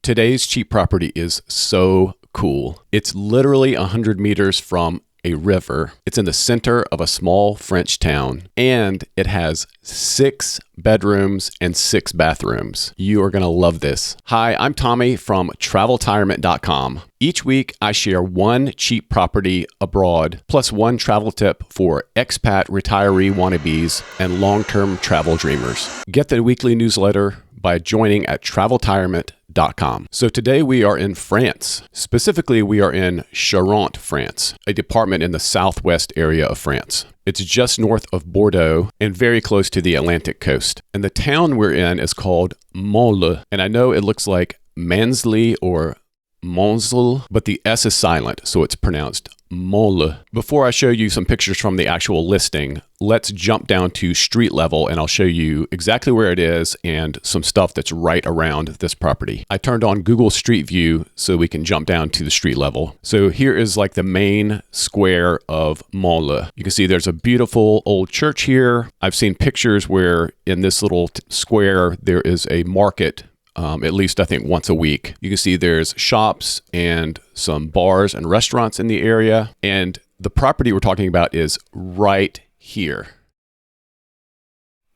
Today's cheap property is so cool. It's literally 100 meters from a river. It's in the center of a small French town, and it has 6 bedrooms and 6 bathrooms. You are going to love this. Hi, I'm Tommy from TravelTirement.com. Each week, I share one cheap property abroad, plus one travel tip for expat retiree wannabes and long-term travel dreamers. Get the weekly newsletter by joining at TravelTirement.com. So today we are in France. Specifically, we are in Charente, France, a department in the southwest area of France. It's just north of Bordeaux and very close to the Atlantic coast. And the town we're in is called Mansle. And I know it looks like Mansley or Monsle, but the S is silent, so it's pronounced Mansle. Before I show you some pictures from the actual listing, let's jump down to street level and I'll show you exactly where it is and some stuff that's right around this property. I turned on Google Street View so we can jump down to the street level. So here is like the main square of Mansle. You can see there's a beautiful old church here. I've seen pictures where in this little square there is a market. At least I think once a week. You can see there's shops and some bars and restaurants in the area. And the property we're talking about is right here.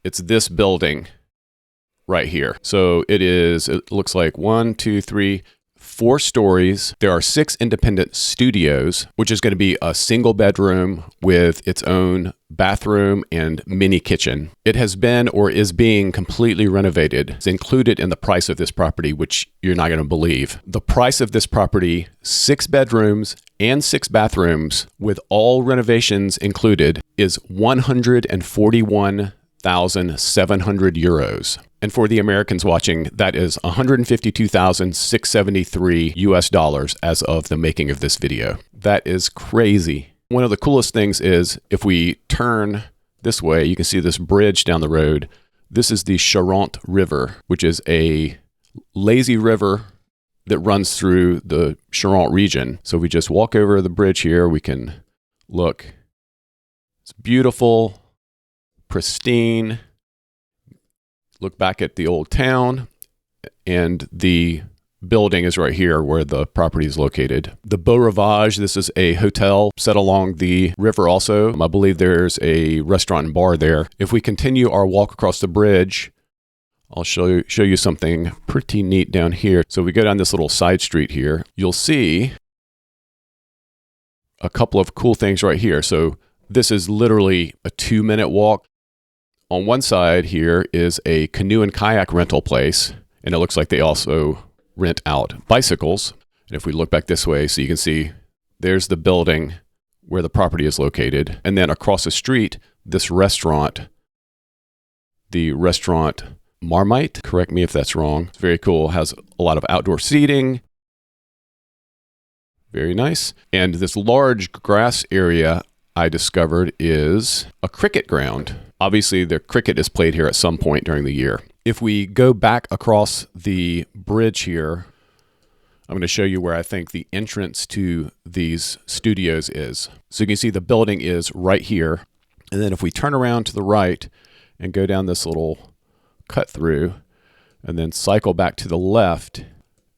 It's this building right here. So it looks like 4 stories. There are 6 independent studios, which is going to be a single bedroom with its own bathroom and mini kitchen. It has been or is being completely renovated. It's included in the price of this property, which you're not going to believe. The price of this property, 6 bedrooms and 6 bathrooms with all renovations included, is 141,700 euros. And for the Americans watching, that is 152,673 US dollars as of the making of this video. That is crazy. One of the coolest things is if we turn this way, you can see this bridge down the road. This is the Charente River, which is a lazy river that runs through the Charente region. So if we just walk over the bridge here, we can look. It's beautiful, pristine. Look back at the old town, and the building is right here where the property is located. The Beau Rivage, this is a hotel set along the river also. I believe there's a restaurant and bar there. If we continue our walk across the bridge, I'll show you something pretty neat down here. So we go down this little side street here. You'll see a couple of cool things right here. So this is literally a 2-minute walk. On one side here is a canoe and kayak rental place, and it looks like they also rent out bicycles. And if we look back this way, so you can see there's the building where the property is located. And then across the street, this restaurant, the restaurant Marmite, correct me if that's wrong. It's very cool, has a lot of outdoor seating. Very nice. And this large grass area I discovered is a cricket ground. Obviously, the cricket is played here at some point during the year. If we go back across the bridge here, I'm going to show you where I think the entrance to these studios is. So you can see the building is right here. And then if we turn around to the right and go down this little cut through and then cycle back to the left,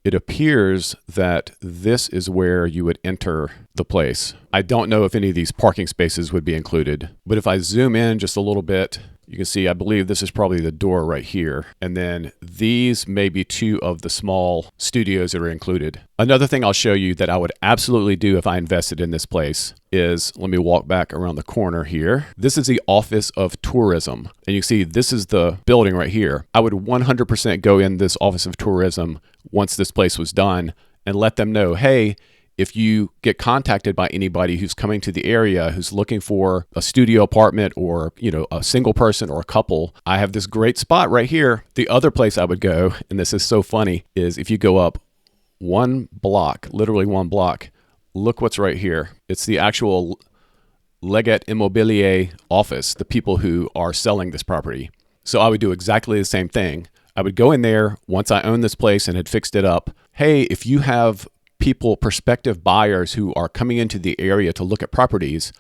it appears that this is where you would enter the place. I don't know if any of these parking spaces would be included, but if I zoom in just a little bit, you can see I believe this is probably the door right here. And then these may be 2 of the small studios that are included. Another thing I'll show you that I would absolutely do if I invested in this place is, let me walk back around the corner here. This is the Office of Tourism. And you see this is the building right here. I would 100% go in this Office of Tourism once this place was done and let them know, hey, if you get contacted by anybody who's coming to the area, who's looking for a studio apartment or, a single person or a couple, I have this great spot right here. The other place I would go, and this is so funny, is if you go up 1 block, literally 1 block, look what's right here. It's the actual Legat Immobilier office, the people who are selling this property. So I would do exactly the same thing. I would go in there once I owned this place and had fixed it up. Hey, if you have prospective buyers who are coming into the area to look at properties,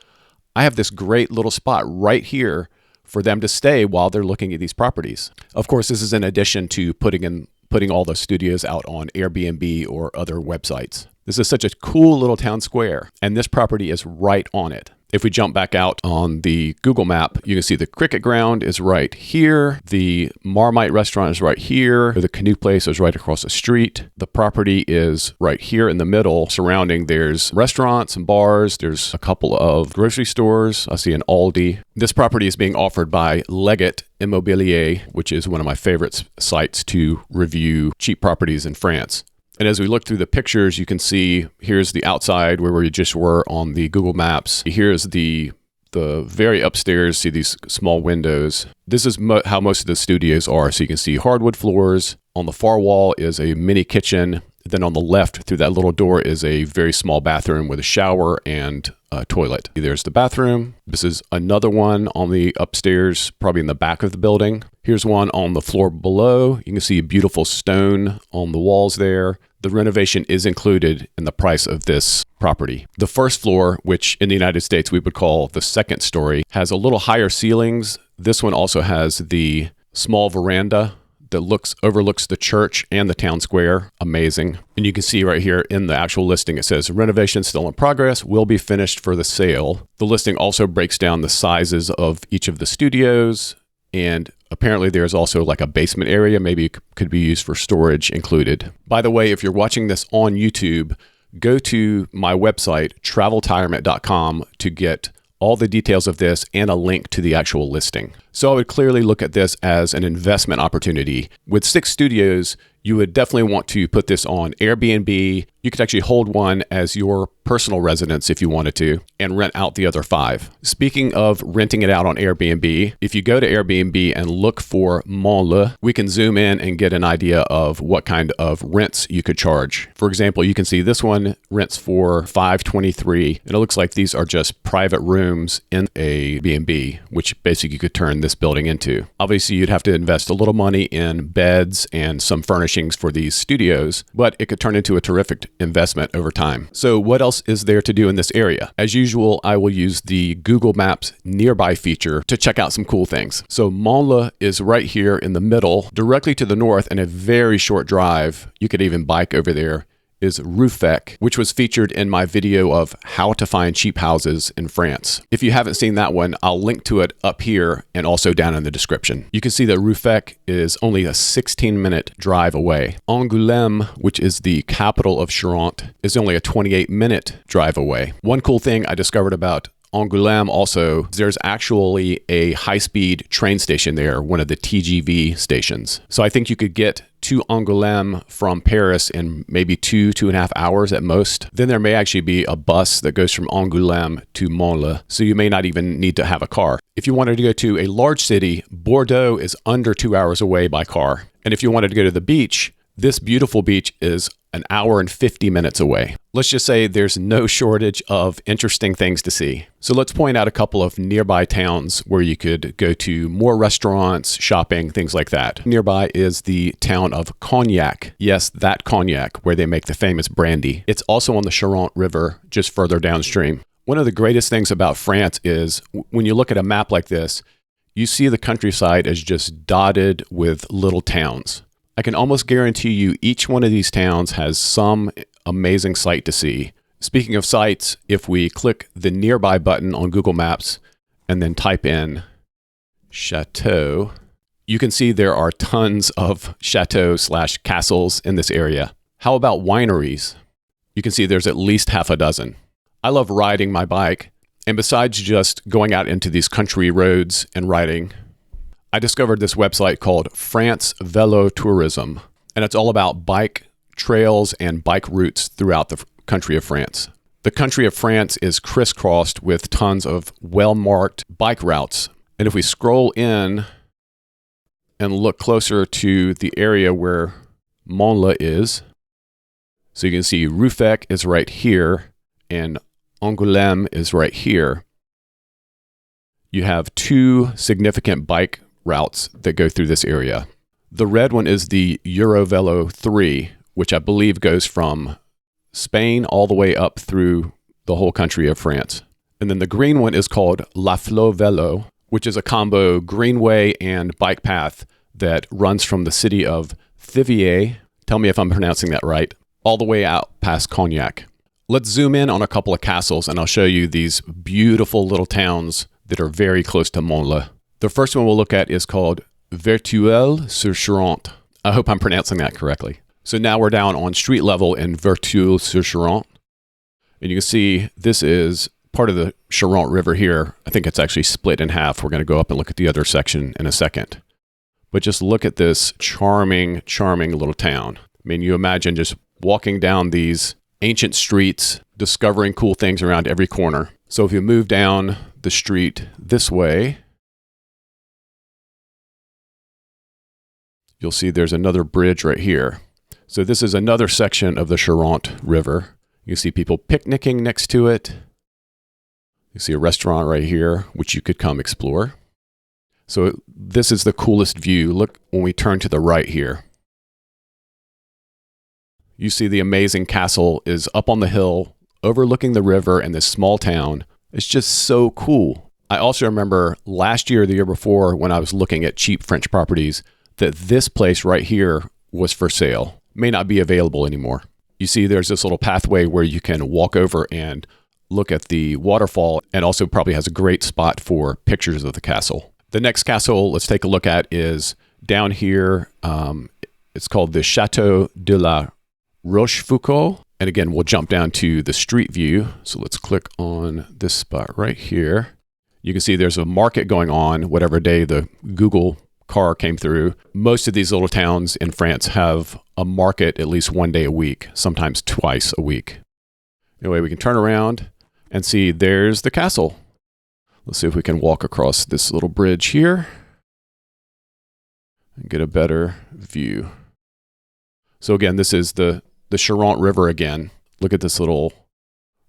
I have this great little spot right here for them to stay while they're looking at these properties. Of course, this is in addition to putting in putting all the studios out on Airbnb or other websites. This is such a cool little town square, and this property is right on it. If we jump back out on the Google map, you can see the cricket ground is right here. The Marmite restaurant is right here. The Canoe Place is right across the street. The property is right here in the middle. Surrounding, there's restaurants and bars. There's a couple of grocery stores. I see an Aldi. This property is being offered by Leggett Immobilier, which is one of my favorite sites to review cheap properties in France. And as we look through the pictures, you can see here's the outside where we just were on the Google Maps. Here's the very upstairs, see these small windows. This is how most of the studios are. So you can see hardwood floors. On the far wall is a mini kitchen. Then on the left through that little door is a very small bathroom with a shower and a toilet. There's the bathroom. This is another one on the upstairs, probably in the back of the building. Here's one on the floor below. You can see a beautiful stone on the walls there. The renovation is included in the price of this property. The first floor, which in the United States we would call the second story, has a little higher ceilings. This one also has the small veranda that overlooks the church and the town square. Amazing. And you can see right here in the actual listing, it says renovation still in progress, will be finished for the sale. The listing also breaks down the sizes of each of the studios, and apparently there's also like a basement area, maybe it could be used for storage included. By the way, if you're watching this on YouTube, go to my website, traveltirement.com, to get all the details of this and a link to the actual listing. So I would clearly look at this as an investment opportunity. With 6 studios, you would definitely want to put this on Airbnb. You could actually hold one as your personal residence if you wanted to, and rent out the other 5. Speaking of renting it out on Airbnb, if you go to Airbnb and look for Montleux, we can zoom in and get an idea of what kind of rents you could charge. For example, you can see this one rents for $523, and it looks like these are just private rooms in a B&B, which basically you could turn this building into. Obviously, you'd have to invest a little money in beds and some furnishings for these studios, but it could turn into a terrific investment over time. So what else is there to do in this area? As usual, I will use the Google Maps nearby feature to check out some cool things. So Montleux is right here in the middle. Directly to the north and a very short drive, you could even bike over there, is Ruffec, which was featured in my video of how to find cheap houses in France. If you haven't seen that one, I'll link to it up here and also down in the description. You can see that Ruffec is only a 16-minute drive away. Angoulême, which is the capital of Charente, is only a 28-minute drive away. One cool thing I discovered about Angoulême also, there's actually a high-speed train station there, one of the TGV stations. So I think you could get to Angoulême from Paris in maybe 2.5 hours at most. Then there may actually be a bus that goes from Angoulême to Montleux, so you may not even need to have a car. If you wanted to go to a large city, Bordeaux is under 2 hours away by car. And if you wanted to go to the beach, this beautiful beach is an hour and 50 minutes away. Let's just say there's no shortage of interesting things to see. So let's point out a couple of nearby towns where you could go to more restaurants, shopping, things like that. Nearby is the town of Cognac. Yes, that Cognac, where they make the famous brandy. It's also on the Charente River, just further downstream. One of the greatest things about France is when you look at a map like this, you see the countryside as just dotted with little towns. I can almost guarantee you each one of these towns has some amazing sight to see. Speaking of sights, if we click the nearby button on Google Maps and then type in chateau, you can see there are tons of chateaux/castles in this area. How about wineries? You can see there's at least half a dozen. I love riding my bike, and besides just going out into these country roads and riding, I discovered this website called France Vélo Tourism, and it's all about bike trails and bike routes throughout the country of France. The country of France is crisscrossed with tons of well-marked bike routes. And if we scroll in and look closer to the area where Montleux is, so you can see Ruffec is right here and Angoulême is right here. You have 2 significant bike routes that go through this area. The red one is the Eurovelo 3, which I believe goes from Spain all the way up through the whole country of France. And then the green one is called La Flo Velo, which is a combo greenway and bike path that runs from the city of Thiviers, tell me if I'm pronouncing that right, all the way out past Cognac. Let's zoom in on a couple of castles and I'll show you these beautiful little towns that are very close to Montleux. The first one we'll look at is called Vertueil-sur-Charente. I hope I'm pronouncing that correctly. So now we're down on street level in Vertueil-sur-Charente. And you can see this is part of the Charente River here. I think it's actually split in half. We're going to go up and look at the other section in a second. But just look at this charming, charming little town. I mean, you imagine just walking down these ancient streets, discovering cool things around every corner. So if you move down the street this way, you'll see there's another bridge right here. So this is another section of the Charente River. You see people picnicking next to it. You see a restaurant right here, which you could come explore. So this is the coolest view. Look when we turn to the right here. You see the amazing castle is up on the hill, overlooking the river and this small town. It's just so cool. I also remember last year, the year before, when I was looking at cheap French properties, that this place right here was for sale. May not be available anymore. You see there's this little pathway where you can walk over and look at the waterfall, and also probably has a great spot for pictures of the castle. The next castle let's take a look at is down here. It's called the Château de la Rochefoucauld. And again, we'll jump down to the street view. So let's click on this spot right here. You can see there's a market going on, whatever day the Google car came through. Most of these little towns in France have a market at least one day a week, sometimes twice a week. Anyway, we can turn around and see there's the castle. Let's see if we can walk across this little bridge here and get a better view. So again, this is the Charente River again. Look at this little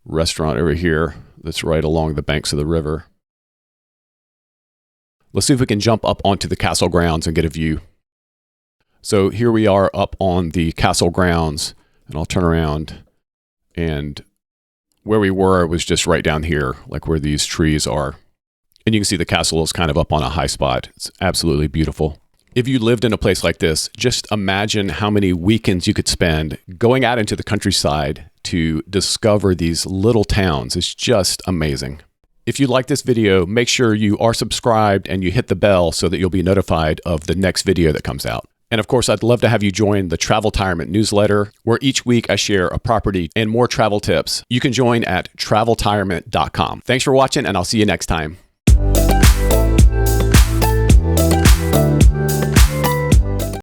restaurant over here that's right along the banks of the river. Let's see if we can jump up onto the castle grounds and get a view. So here we are up on the castle grounds, and I'll turn around, and where we were was just right down here, like where these trees are. And you can see the castle is kind of up on a high spot. It's absolutely beautiful. If you lived in a place like this, just imagine how many weekends you could spend going out into the countryside to discover these little towns. It's just amazing. If you like this video, make sure you are subscribed and you hit the bell so that you'll be notified of the next video that comes out. And of course, I'd love to have you join the Traveltirement newsletter, where each week I share a property and more travel tips. You can join at traveltirement.com. Thanks for watching, and I'll see you next time.